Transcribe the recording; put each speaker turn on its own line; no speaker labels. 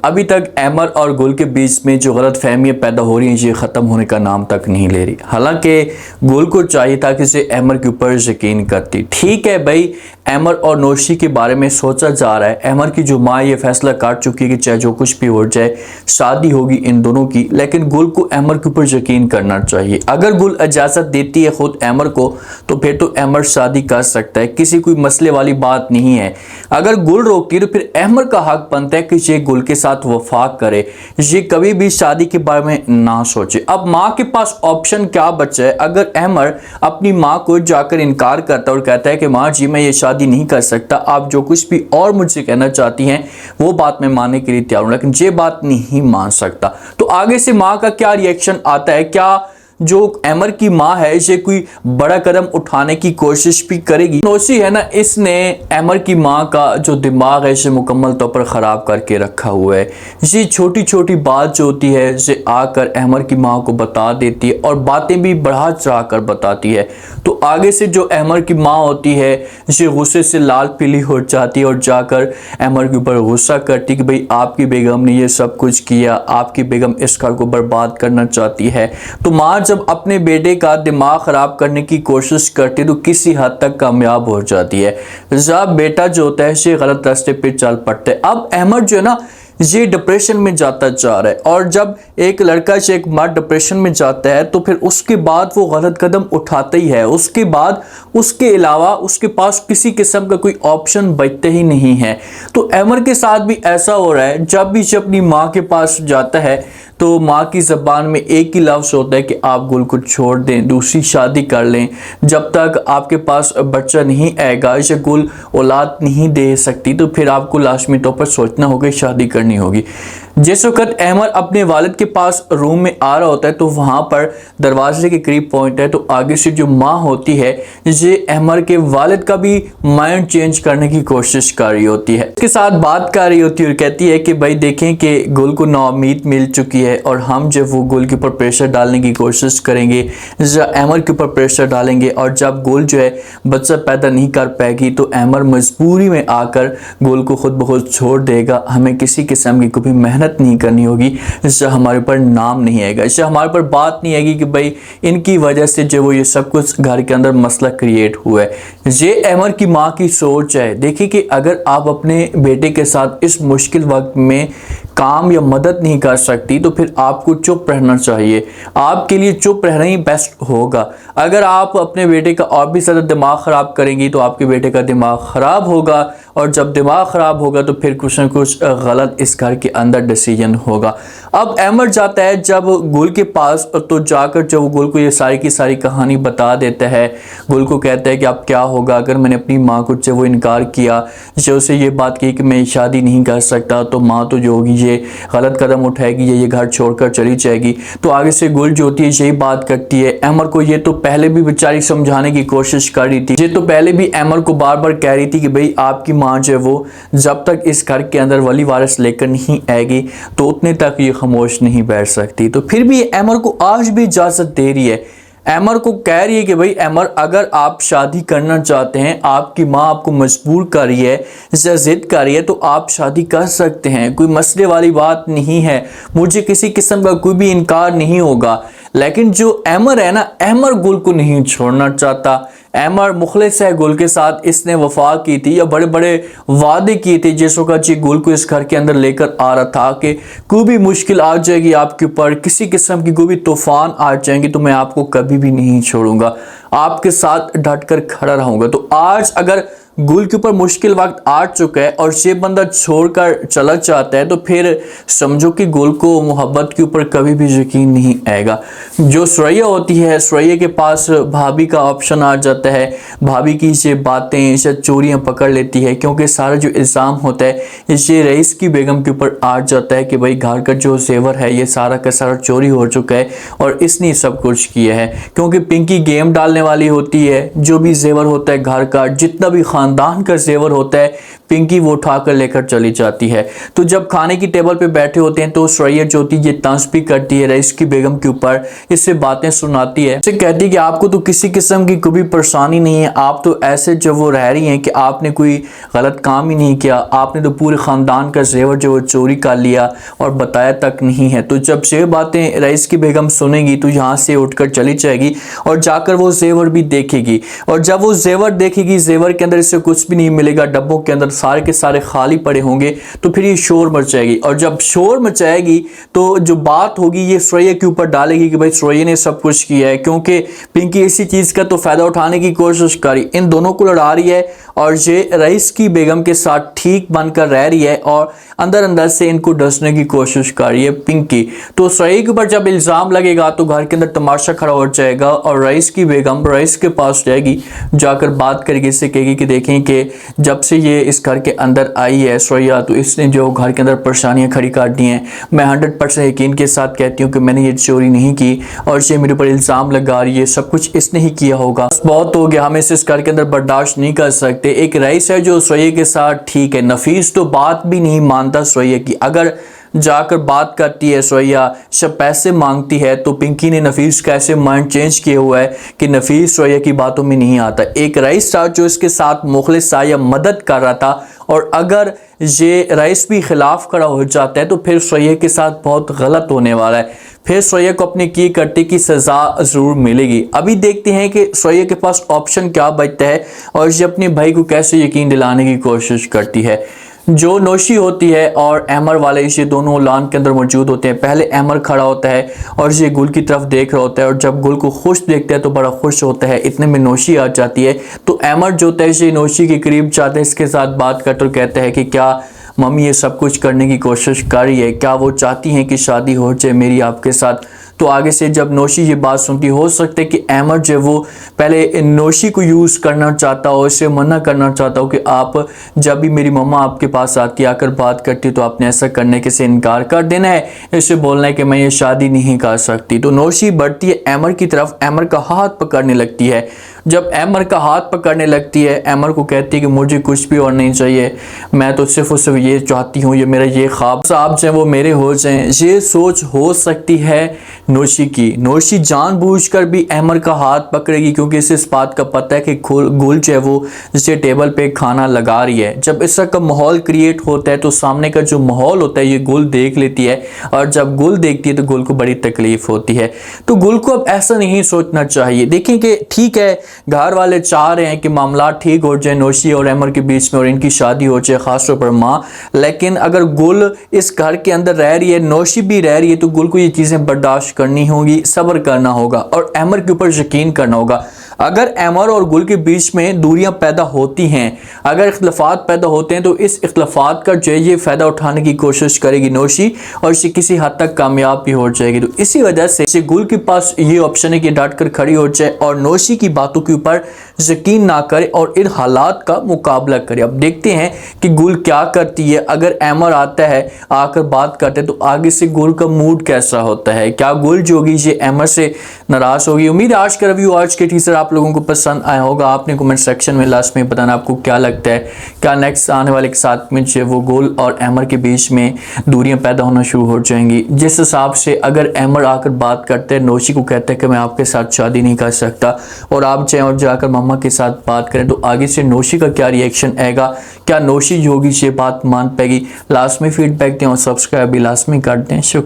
अभी तक अमर और गुल के बीच में जो गलत फहमियाँ पैदा हो रही हैं ये ख़त्म होने का नाम तक नहीं ले रही। हालांकि गुल को चाहिए था कि उसे अमर के ऊपर यकीन करती। ठीक है भाई, अमर और नौशी के बारे में सोचा जा रहा है। अमर की जो माँ ये फैसला कर चुकी है कि चाहे जो कुछ भी हो जाए शादी होगी इन दोनों की, लेकिन गुल को अमर के ऊपर यकीन करना चाहिए। अगर गुल इजाज़त देती है खुद अमर को तो फिर तो अमर शादी कर सकता है, किसी कोई मसले वाली बात नहीं है। अगर गुल रोकती है तो फिर अमर का हक बनता है कि ये गुल के साथ वफा करे, ये कभी भी शादी के बारे में ना सोचे। अब माँ के पास ऑप्शन क्या बचा है? अगर अमर अपनी माँ को जाकर इनकार करता है और कहता है कि माँ जी मैं ये शादी नहीं कर सकता, आप जो कुछ भी और मुझसे कहना चाहती हैं वो बात मैं मानने के लिए तैयार हूं, लेकिन ये बात नहीं मान सकता, तो आगे से माँ का क्या रिएक्शन आता है? क्या जो अमर की माँ है इसे कोई बड़ा कदम उठाने की कोशिश भी करेगी? नौशी है ना, इसने अमर की माँ का जो दिमाग है इसे मुकम्मल तौर पर ख़राब करके रखा हुआ है। ये छोटी छोटी बात जो होती है इसे आकर अमर की माँ को बता देती है और बातें भी बढ़ा चढ़ा कर बताती है। तो आगे से जो अमर की माँ होती है ये गुस्से से लाल पीली हो जाती है और जाकर अमर के ऊपर गुस्सा करती कि भाई आपकी बेगम ने ये सब कुछ किया, आपकी बेगम इस घर को बर्बाद करना चाहती है। तो माँ जब अपने बेटे का दिमाग खराब करने की कोशिश करती है तो किसी हद तक कामयाब हो जाती है। जब बेटा जो होता है ये गलत रास्ते पे चल पड़ता है। अब अमर जो है ना ये डिप्रेशन में जाता जा रहा है, और जब एक लड़का से एक मर्द डिप्रेशन में जाता है तो फिर उसके बाद वो गलत कदम उठाता ही है। उसके बाद उसके अलावा उसके पास किसी किस्म का कोई ऑप्शन बचते ही नहीं है। तो अमर के साथ भी ऐसा हो रहा है, जब भी से अपनी माँ के पास जाता है तो माँ की ज़बान में एक ही लफ्ज़ होता है कि आप गुल को छोड़ दें, दूसरी शादी कर लें। जब तक आपके पास बच्चा नहीं आएगा, इसे गुल औलाद नहीं दे सकती, तो फिर आपको लाजमी तौर पर सोचना होगा, शादी करनी होगी। जिस वक्त अमर अपने वालिद के पास रूम में आ रहा होता है तो वहाँ पर दरवाजे के करीब पहुँचता है तो आगे से जो माँ होती है ये अमर के वालिद का भी माइंड चेंज करने की कोशिश कर रही होती है, उसके साथ बात कर रही होती है और कहती है कि भाई देखें कि गुल को नाउम्मीद मिल चुकी है और हम जब वो गुल के ऊपर प्रेशर डालने की कोशिश करेंगे, अमर के ऊपर प्रेशर डालेंगे, और जब गुल जो है बच्चा पैदा नहीं कर पाएगी तो अमर मजबूरी में आकर गुल को खुद ब खुद छोड़ देगा। हमें किसी किस्म की कोई मेहनत नहीं करनी होगी, इससे हमारे ऊपर नाम नहीं आएगा, इससे हमारे ऊपर बात नहीं आएगी कि भाई इनकी वजह से जो वो ये सब कुछ घर के अंदर मसला क्रिएट हुआ है। ये अमर की माँ की सोच है। देखिए कि अगर आप अपने बेटे के साथ इस मुश्किल वक्त में काम या मदद नहीं कर सकती तो फिर आपको चुप रहना चाहिए। आपके लिए चुप रहना ही बेस्ट होगा। अगर आप अपने बेटे का और भी ज़्यादा दिमाग ख़राब करेंगी तो आपके बेटे का दिमाग ख़राब होगा, और जब दिमाग ख़राब होगा तो फिर कुछ ना कुछ गलत इस घर के अंदर डिसीजन होगा। अब अमर जाता है जब गुल के पास, तो जाकर जब गुल को ये सारी की सारी कहानी बता देता है, गुल को कहता है कि अब क्या होगा अगर मैंने अपनी माँ को जब वो इनकार किया, जो उसे ये बात की कि मैं शादी नहीं कर सकता, तो माँ तो जो होगी ये गलत कदम उठाएगी, ये घर छोड़कर चली जाएगी। तो आगे से गुल जो होती है यही बात करती है अमर को। ये तो पहले भी बेचारी समझाने की कोशिश कर रही थी, ये तो पहले भी अमर को बार बार कह रही थी कि भाई आपकी माँ जो है वो जब तक इस घर के अंदर वली वारिस लेकर नहीं आएगी तो उतने तक ये खामोश नहीं बैठ सकती। तो फिर भी अमर को आज भी इजाज़त दे रही है, अमर को कह रही है कि भाई अमर अगर आप शादी करना चाहते हैं, आपकी माँ आपको मजबूर कर रही है, जिद कर रही है, तो आप शादी कर सकते हैं, कोई मसले वाली बात नहीं है, मुझे किसी किस्म का कोई भी इनकार नहीं होगा। लेकिन जो अमर है ना, अमर गुल को नहीं छोड़ना चाहता। अमर मुखलिस है गुल के साथ, इसने वफा की थी या बड़े बड़े वादे किए थे जिस वक्त जी गुल को इस घर के अंदर लेकर आ रहा था कि कोई भी मुश्किल आ जाएगी आपके ऊपर, किसी किस्म की कोई भी तूफान आ जाएंगे तो मैं आपको कभी भी नहीं छोड़ूंगा, आपके साथ डट कर खड़ा रहूंगा। तो आज अगर गुल के ऊपर मुश्किल वक्त आ चुका है और ये बंदा छोड़कर चला जाता है तो फिर समझो कि गुल को मोहब्बत के ऊपर कभी भी यकीन नहीं आएगा। जो सुरैया होती है, सुरैया के पास भाभी का ऑप्शन आ जाता है, भाभी की ये बातें ये चोरियां पकड़ लेती है, क्योंकि सारा जो इल्ज़ाम होता है ये रईस की बेगम के ऊपर आ जाता है कि भाई घर का जो जेवर है ये सारा का सारा चोरी हो चुका है और इसने सब कुछ किया है। क्योंकि पिंकी गेम डालने वाली होती है, जो भी जेवर होता है घर का, जितना भी खानदान का जेवर होता है पिंकी वो उठाकर लेकर चली जाती है। तो जब खाने की टेबल पे बैठे होते हैं तो सुरैया जो होती है ये तंज भी करती है रईस की बेगम के ऊपर, इससे बातें सुनाती है, इसे कहती है कि आपको तो किसी किस्म की कोई परेशानी नहीं है, आप तो ऐसे जो वो रह रही हैं कि आपने कोई गलत काम ही नहीं किया, आपने तो पूरे खानदान का जेवर जो चोरी कर लिया और बताया तक नहीं है। तो जब ये बातें रईस की बेगम सुनेगी तो यहाँ से उठकर चली जाएगी और जाकर वो जेवर भी देखेगी, और जब वो जेवर देखेगी जेवर के अंदर इससे कुछ भी नहीं मिलेगा, डब्बों के अंदर सारे के सारे खाली पड़े होंगे, तो फिर ये शोर मचाएगी, और जब शोर मचाएगी तो जो बात होगी ये सुरैया के ऊपर डालेगी कि भाई सुरैया ने सब कुछ किया है, क्योंकि पिंकी इसी चीज का तो फायदा उठाने की कोशिश करी, इन दोनों को लड़ा रही है और ये रईस की बेगम के साथ ठीक बनकर रह रही है और अंदर अंदर से इनको डसने की कोशिश कर रही है पिंकी। तो सुरैया के ऊपर जब इल्जाम लगेगा तो घर के अंदर तमाशा खड़ा हो जाएगा और रईस की बेगम रईस के पास जाएगी, जाकर बात करेगी, इससे कहेगी कि देखें कि जब से ये इस घर के अंदर आई है सुरैया तो इसने जो घर के अंदर परेशानियां खड़ी कर दी हैं, मैं 100% यकीन के साथ कहती हूँ कि मैंने ये चोरी नहीं की और ये मेरे ऊपर इल्जाम लगा रही है, सब कुछ इसने ही किया होगा, बहुत हो गया, हमें इस घर के अंदर बर्दाश्त नहीं कर सकते। एक रईस है जो सुरैया के साथ ठीक है, नफीस तो बात भी नहीं मानता सुरैया की, अगर जाकर बात करती है सुरैया सब पैसे मांगती है तो पिंकी ने नफीस का ऐसे माइंड चेंज किया हुआ है कि नफीस सुरैया की बातों में नहीं आता। एक रईस था जो इसके साथ मुखलिस था या मदद कर रहा था, और अगर ये रईस भी खिलाफ खड़ा हो जाता है तो फिर सुरैया के साथ बहुत गलत होने वाला है, फिर सुरैया को अपनी की करने की सजा जरूर मिलेगी। अभी देखते हैं कि सुरैया के पास ऑप्शन क्या बचता है और ये अपने भाई को कैसे यकीन दिलाने की कोशिश करती है। जो नौशी होती है और अहमर वाले ये दोनों लान के अंदर मौजूद होते हैं। पहले अहमर खड़ा होता है और ये गुल की तरफ देख रहा होता है, और जब गुल को खुश देखता है तो बड़ा खुश होता है, इतने में नौशी आ जाती है। तो अहमर जो होता है ये नौशी के करीब जाते हैं, इसके साथ बात करते कहता है कि क्या मम्मी ये सब कुछ करने की कोशिश कर रही है, क्या वो चाहती हैं कि शादी हो जाए मेरी आपके साथ। तो आगे से जब नौशी ये बात सुनती, हो सकता है कि अहमद जो वो पहले नौशी को यूज़ करना चाहता हो, इसे मना करना चाहता हो कि आप जब भी मेरी मम्मा आपके पास आती आकर बात करती तो आपने ऐसा करने के से इनकार कर देना है, इसे बोलना है कि मैं ये शादी नहीं कर सकती। तो नौशी बढ़ती है अहमद की तरफ, अहमद का हाथ पकड़ने लगती है। जब अहमद का हाथ पकड़ने लगती है अहमद को कहती है कि मुझे कुछ भी और नहीं चाहिए, मैं तो सिर्फ और सिर्फ ये चाहती हूँ, ये मेरा ये ख्वाब साहब जो वो मेरे हो जाएं। ये सोच हो सकती है नौशी की। नौशी जानबूझकर भी अहमद का हाथ पकड़ेगी क्योंकि इसे इस बात का पता है कि गुल जो है वो जिसे टेबल पे खाना लगा रही है। जब इस तरह का माहौल क्रिएट होता है तो सामने का जो माहौल होता है ये गुल देख लेती है, और जब गुल देखती है तो गुल को बड़ी तकलीफ होती है। तो गुल को अब ऐसा नहीं सोचना चाहिए। देखें कि ठीक है घर वाले चाह रहे हैं कि मामला ठीक हो जाए नौशी और अहमद के बीच में और इनकी शादी हो जाए, खासतौर पर माँ, लेकिन अगर गुल इस घर के अंदर रह रही है, नौशी भी रह रही है, तो गुल को ये चीज़ें बर्दाश्त करनी होगी, सब्र करना होगा और अहमद के ऊपर यकीन करना होगा। अगर अहमद और गुल के बीच में दूरियां पैदा होती हैं, अगर इख्तलाफात पैदा होते हैं, तो इस इख्तलाफात का जो ये फ़ायदा उठाने की कोशिश करेगी नौशी और इसे किसी हद तक कामयाब भी हो जाएगी। तो इसी वजह से गुल के पास ये ऑप्शन है कि डट कर खड़ी हो जाए और नौशी की बातों के ऊपर यकीन ना करे और इन हालात का मुकाबला करे। अब देखते हैं कि गुल क्या करती है। अगर अहमद आता है, आकर बात करते हैं, तो आगे से गुल का मूड कैसा होता है, क्या गुल जो होगी ये अहमद से नाराज़ होगी। उम्मीद है आज का रिव्यू, आज के टीजर आप लोगों को पसंद आया होगा। आपने कमेंट सेक्शन में लास्ट में बताना आपको क्या लगता है, क्या नेक्स्ट आने वाले के साथ में जो वो गुल और अहमद के बीच में दूरियां पैदा होना शुरू हो जाएंगी। जिस हिसाब से अगर अहमद आकर बात करते हैं, नौशी को कहता है कि मैं आपके साथ शादी नहीं कर सकता, और आप चाहें और जाकर मम्मा के साथ बात करें, तो आगे से नौशी का क्या रिएक्शन आएगा, क्या नौशी जो होगी ये बात मान पाएगी। लास्ट में फीडबैक दें और सब्सक्राइब भी लास्ट में कर दें। शुक्रिया।